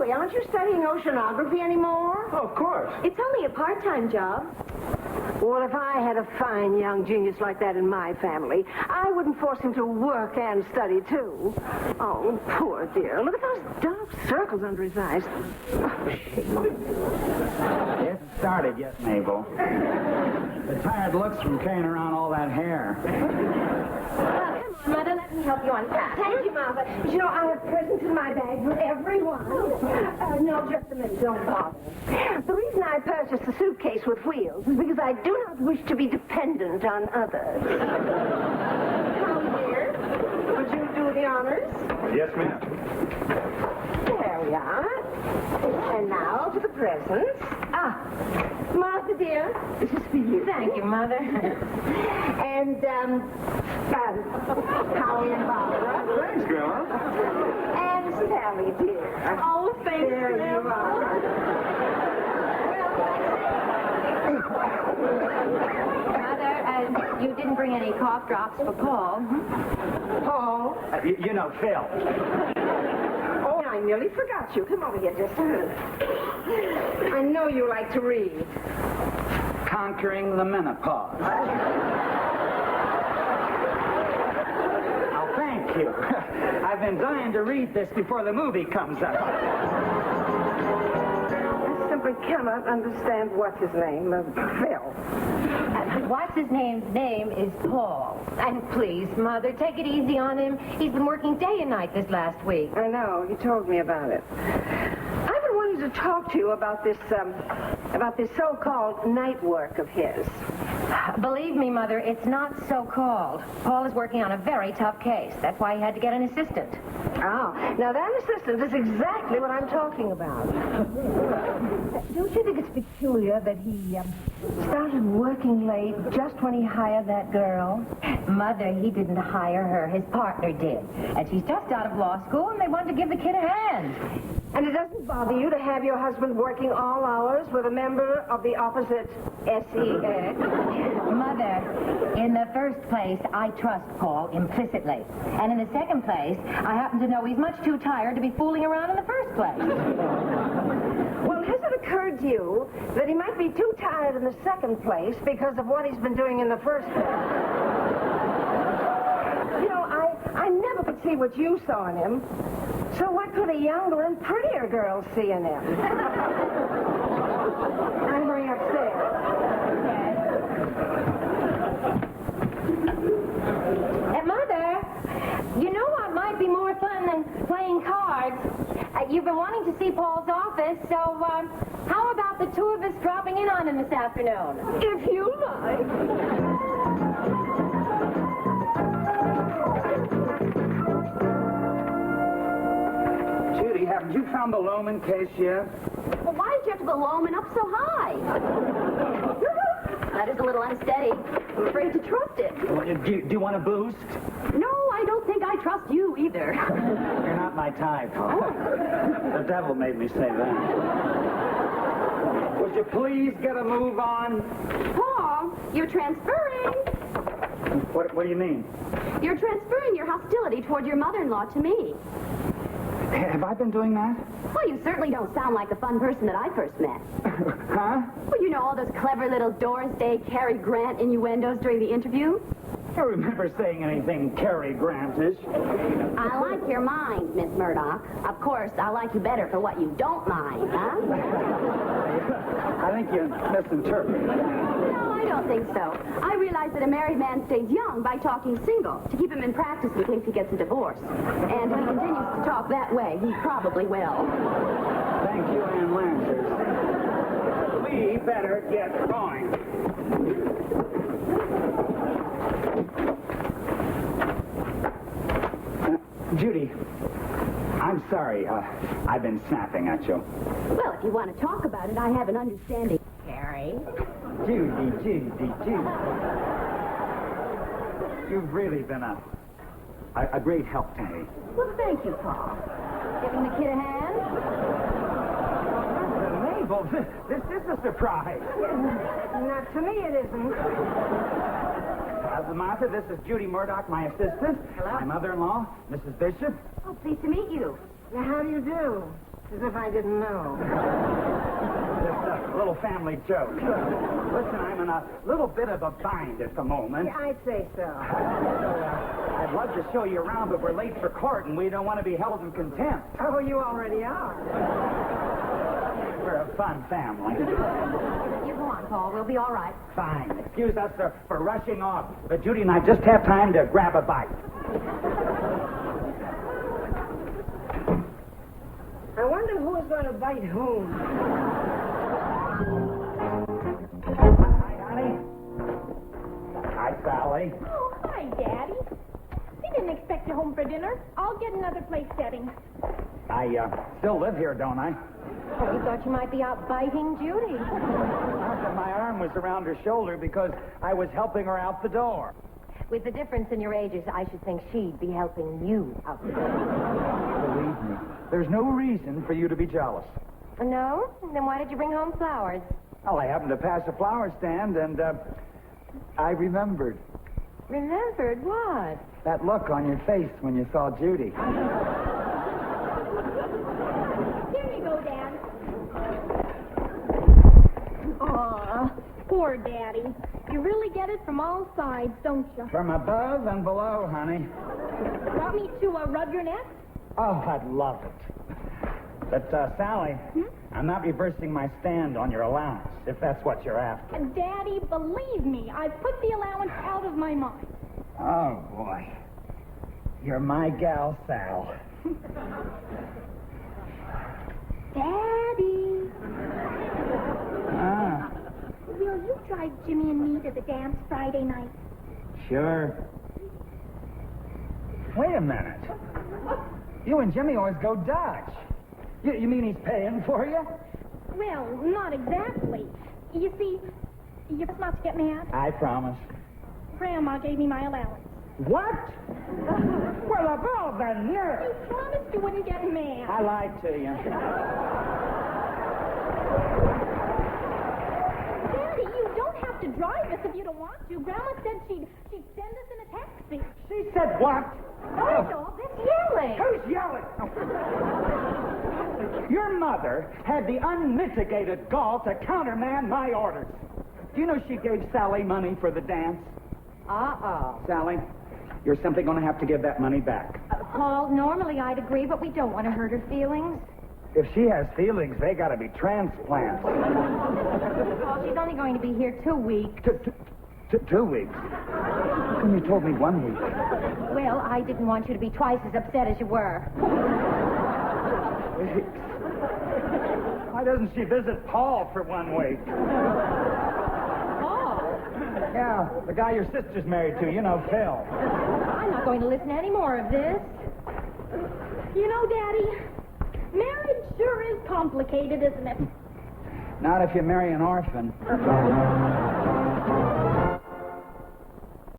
Joey, aren't you studying oceanography anymore? Oh, of course. It's only a part-time job. Well, if I had a fine young genius like that in my family, I wouldn't force him to work and study, too. Oh, poor dear. Look at those dark circles under his eyes. Oh, shame. It hasn't started yet, Mabel. The tired looks from carrying around all that hair. Come on, Mother, let me help you unpack. Thank you, Mother. But you know, I have presents in my bag for everyone. No, just a minute. Don't bother. The reason I purchased the suitcase with wheels is because I do not wish to be dependent on others. Come here. Would you do the honors? Yes, ma'am. There we are. And now for the presents. Ah, Martha, dear, this is for you. Thank you, Mother. And, Howie and Barbara. Thanks, Grandma. And Sally, dear. Oh, thanks, There you are. Mother, you didn't bring any cough drops for Paul. Paul. You know, Phil. Oh, I nearly forgot you. Come over here just a minute. I know you like to read. Conquering the Menopause. Oh, thank you. I've been dying to read this before the movie comes out. I simply cannot understand what's his name, Phil. What's his name's name is Paul. And please, Mother, take it easy on him. He's been working day and night this last week. I know. You told me about it. I've been wanting to talk to you about this so-called night work of his. Believe me, Mother, it's not so-called. Paul is working on a very tough case. That's why he had to get an assistant. Oh, now that assistant is exactly what I'm talking about. Don't you think it's peculiar that he started working late just when he hired that girl? Mother, he didn't hire her. His partner did. And she's just out of law school, and they wanted to give the kid a hand. And it doesn't bother you to have your husband working all hours with a member of the opposite sex? Mother, in the first place, I trust Paul implicitly. And in the second place, I happen to know he's much too tired to be fooling around in the first place. Well, has it occurred to you that he might be too tired in the second place because of what he's been doing in the first place? You know, I never could see what you saw in him. So what could a younger and prettier girl see in him? I'm going upstairs. Mother, you know what might be more fun than playing cards? You've been wanting to see Paul's office, so how about the two of us dropping in on him this afternoon? If you like. Judy, haven't you found the Loman case yet? Well, why did you have to go Loman up so high? That is a little unsteady. I'm afraid to trust it. Well, do you want a boost? No, I don't think I trust you either. You're not my type. The devil made me say that. Would you please get a move on? Paul, you're transferring. What do you mean? You're transferring your hostility toward your mother-in-law to me. Have I been doing that? Well, you certainly don't sound like the fun person that I first met. Huh? Well, you know all those clever little Doris Day, Cary Grant innuendos during the interview? I don't remember saying anything Cary Grant-ish. I like your mind, Miss Murdoch. Of course, I like you better for what you don't mind, huh? I think you misinterpreted. No, I don't think so. I realize that a married man stays young by talking single, to keep him in practice in case he gets a divorce. And if he continues to talk that way, he probably will. Thank you, Ann Lancers. We better get going. Judy, I'm sorry. I've been snapping at you. Well, if you want to talk about it, I have an understanding. Carrie? Judy. You've really been a great help to me. Well, thank you, Paul. Giving the kid a hand? Mabel, this is a surprise. Not to me, it isn't. Martha, this is Judy Murdoch, my assistant. Hello. My mother-in-law, Mrs. Bishop. Oh, pleased to meet you. Now, how do you do? as if I didn't know. Just a little family joke. Listen, I'm in a little bit of a bind at the moment. Yeah, I'd say so. I'd love to show you around, but we're late for court, and we don't want to be held in contempt. Oh, you already are. We're a fun family. You go on, Paul. We'll be all right. Fine. Excuse us for rushing off, but Judy and I just have time to grab a bite. I wonder who's going to bite whom. Hi, honey. Hi, Sally. Oh, hi, Daddy. We didn't expect you home for dinner. I'll get another place setting. I still live here, don't I? Oh, we thought you might be out biting Judy. My arm was around her shoulder because I was helping her out the door. With the difference in your ages, I should think she'd be helping you out the door. Believe me, there's no reason for you to be jealous. No? Then why did you bring home flowers? Well, I happened to pass a flower stand, and I remembered Remembered what? that look on your face when you saw Judy. Here you go, Dad. Aw, poor Daddy. You really get it from all sides, don't you? From above and below, honey. Want me to rub your neck? Oh, I'd love it. But, Sally, I'm not reversing my stand on your allowance, if that's what you're after. Daddy, believe me, I've put the allowance out of my mind. Oh, boy. You're my gal, Sal. Daddy, Ah, will you drive Jimmy and me to the dance Friday night? sure. Wait a minute. You and Jimmy always go Dutch. You mean he's paying for you? Well, not exactly. You see, you're not to get mad. I promise. Grandma gave me my allowance. What? Well, of all the You nerve. promised you wouldn't get mad. I lied to you. Daddy, you don't have to drive us if you don't want to. Grandma said she'd send us in a taxi. She said what? What's all this yelling? Who's yelling? Your mother had the unmitigated gall to countermand my orders. Do you know she gave Sally money for the dance? Uh-oh. Sally, you're simply going to have to give that money back. Paul, normally I'd agree, but we don't want to hurt her feelings. If she has feelings, they got to be transplants. Paul, she's only going to be here 2 weeks. 2 weeks. How come you told me 1 week? Well, I didn't want you to be twice as upset as you were. Weeks. Why doesn't she visit Paul for 1 week? Paul? Yeah, the guy your sister's married to, you know, Phil. I'm not going to listen to any more of this. You know, Daddy, marriage sure is complicated, isn't it? Not if you marry an orphan.